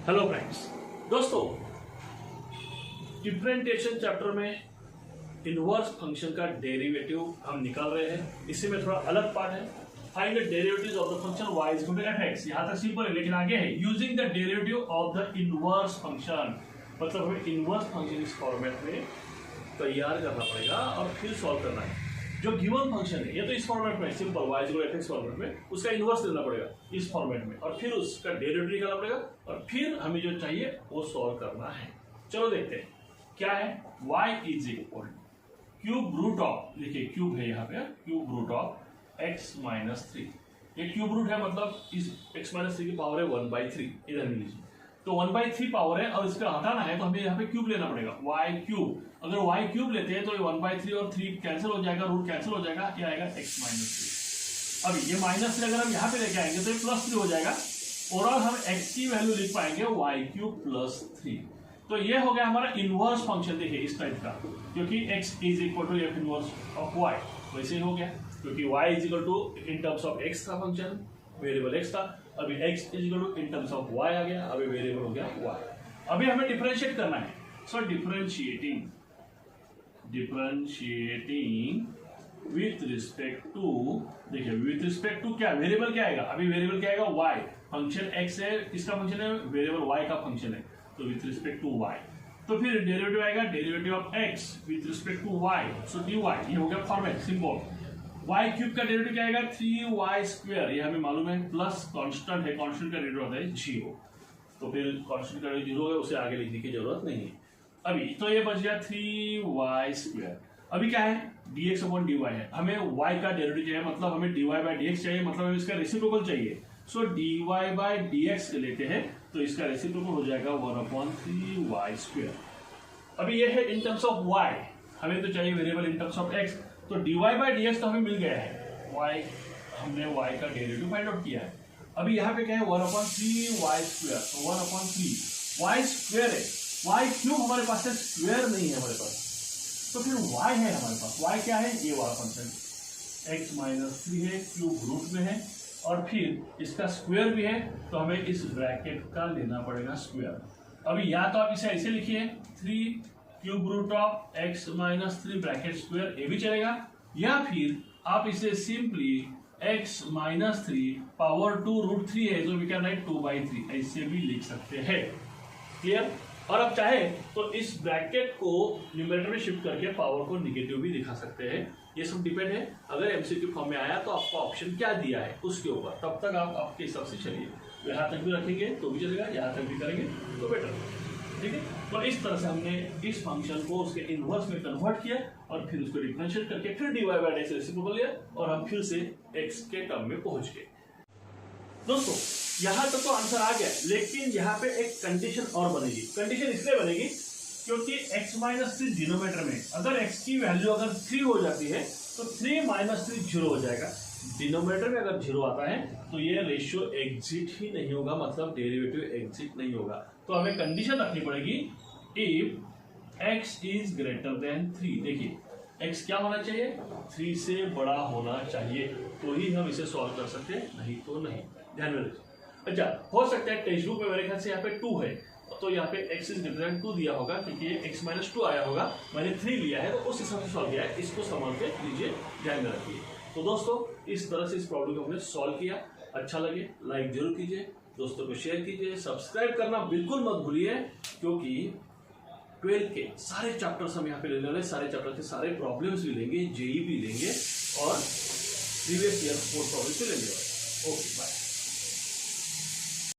Hello friends, दोस्तों differentiation chapter में inverse function का डेरिवेटिव हम निकाल रहे हैं। इसी में थोड़ा अलग पार्ट है, find the derivatives of the function y is equal to fx। यहां तक सिंपल है, लेकिन आगे है using the derivative of the inverse function. मतलब हमें इनवर्स फंक्शन इस फॉर्मेट में तैयार करना पड़ेगा और फिर सॉल्व करना है। जो गिवन फंक्शन है ये तो इस फॉर्मेट में simple y is equal to fx format में, उसका इनवर्स लेना पड़ेगा इस फॉर्मेट में और फिर उसका डेरिवेटिव निकालना पड़ेगा और फिर हमें जो चाहिए वो सॉल्व करना है। चलो देखते हैं क्या है। y is equal cube root of, देखिए क्यूब है यहाँ पे, cube root of x minus 3। ये क्यूब रूट है मतलब इस x माइनस 3 की पावर है 1/3, इधर मिल लीजिए। तो 1/3 पावर है और इसका हटाना है तो हमें यहाँ पे क्यूब लेना पड़ेगा y क्यूब। अगर y क्यूब लेते हैं तो ये 1/3 और 3 कैंसिल हो जाएगा, रूट कैंसिल हो जाएगा, क्या आएगा x माइनस 3। अभी ये माइनस 3 अगर हम यहाँ पे लेके आएंगे तो ये प्लस 3 हो जाएगा। ओवरऑल हम x की वैल्यू लिख पाएंगे y क्यूब प्लस 3। तो ये हो गया हमारा इनवर्स फंक्शन। देखिए इस टाइप का, क्योंकि x is equal to f inverse of y, वैसे ही हो गया क्योंकि y is equal to in terms of x का फंक्शन, वेरिएबल x था। अभी x is equal to in terms of y आ गया, अभी वेरिएबल हो गया y। अभी हमें डिफरेंशिएट करना है। So differentiating with respect to, देखिए विथ रिस्पेक्ट टू क्या, वेरिएबल क्या आएगा, अभी वेरिएबल क्या आएगा y। फंक्शन x है, किसका फंक्शन है, वेरिएबल y का फंक्शन है, तो विथ रिस्पेक्ट टू y। तो फिर डेरिवेटिव आएगा derivative of x with respect to y, so dy। ये हो गया फॉर्मेट सिंपल। y क्यूब का डेरिवेटिव क्या आएगा 3y स्क्वायर, ये हमें मालूम है, प्लस कांस्टेंट है, कांस्टेंट का डेरिवेटिव होता है 0। तो फिर कांस्टेंट का डेरिवेटिव 0 है, उसे आगे लिखने की जरूरत नहीं है अभी। तो ये बच गया 3y स्क्वायर। अभी क्या है dx अपॉन dy है, हमें y का डेरिवेटिव चाहिए, मतलब हमें dy बाय dx चाहिए, मतलब हमें इसका रेसिप्रोकल चाहिए। सो dy बाय dx लेते हैं तो इसका रेसिप्रोकल हो जाएगा 1/3y स्क्वायर। अभी ये है इन टर्म्स ऑफ y, हमें तो चाहिए variable in terms of x। तो dy बाय dx तो हमें मिल गया है, y हमने y का डेरिवेटिव फाइंड आउट किया है। अभी यहाँ पे क्या है 1/3y स्क्वायर, तो 1/3 y स्क्वायर है, y क्यूब हमारे पास है, स्क्वायर नहीं है हमारे पास। तो फिर y है हमारे पास, y क्या है, ये वाला फंक्शन x माइनस 3 है, क्यूब रूट में है और फिर इसका स्क्वायर भी है, तो हमें इस ब्रैकेट का लेना पड़ेगा स्क्वायर। अभी या तो आप इसे ऐसे लिखिए 3 cube root of x minus 3 bracket square, ये भी चलेगा, या फिर आप इसे simply x minus 3 power 2 root 3 है, तो वी कैन राइट 2/3, ऐसे भी लिख सकते हैं। क्लियर। और अब चाहे तो इस ब्रैकेट को न्यूमरेटर में शिफ्ट करके पावर को निगेटिव भी दिखा सकते हैं। ये सब डिपेंड है, अगर एमसीक्यू फॉर्म में आया तो आपका ऑप्शन क्या दिया है उसके ऊपर, तब तक आप आपके हिसाब से चलिए। यहाँ तक भी रखेंगे तो भी चलेगा, यहाँ तक भी करेंगे तो बेटर, ठीक है। तो इस तरह से हमने इस फंक्शन को उसके इनवर्स में कन्वर्ट किया और फिर उसको डिफरेंशिएट करके फिर dy बाय dx रेसिप्रोकल लिया और हम फिर से x के टर्म में पहुंच गए। दोस्तों यहां तक तो आंसर आ गया, लेकिन यहाँ पे एक कंडीशन और बनेगी। कंडीशन इसलिए बनेगी क्योंकि x माइनस 3 डिनोमिनेटर में अगर x की वैल्यू अगर 3 हो जाती है तो 3 माइनस 3 0 हो जाएगा। डिनोमिनेटर में अगर 0 आता है तो ये रेशियो एग्जिट ही नहीं होगा, मतलब डेरिवेटिव एग्जिट नहीं होगा। तो हमें कंडीशन रखनी पड़ेगी if x is greater than 3। देखिए x क्या होना चाहिए, 3 से बड़ा होना चाहिए, तो ही हम इसे सॉल्व कर सकते हैं, नहीं तो नहीं। ध्यान में रखिए। अच्छा, हो सकता है टेक्स्ट बुक में मेरे ख्याल से यहाँ पे 2 है, तो यहाँ पे x इज ग्रेटर देन 2 दिया होगा, क्योंकि ये x माइनस 2 आया होगा, मैंने 3 लिया है तो उस हिसाब से सॉल्व किया है। इसको संभाल के लीजिए, ध्यान में रखिए। तो दोस्तों इस तरह से इस प्रॉब्लम को हमने सॉल्व किया। अच्छा लगे लाइक जरूर कीजिए, दोस्तों को शेयर कीजिए, सब्सक्राइब करना बिल्कुल मत भूलिए, क्योंकि 12 के सारे चैप्टर्स हम यहाँ पे लेने वाले, सारे चैप्टर के सारे प्रॉब्लम्स भी लेंगे, जेई भी लेंगे और प्रीवियस ईयर 4 प्रॉब्लम्स भी लेंगे। Okay bye.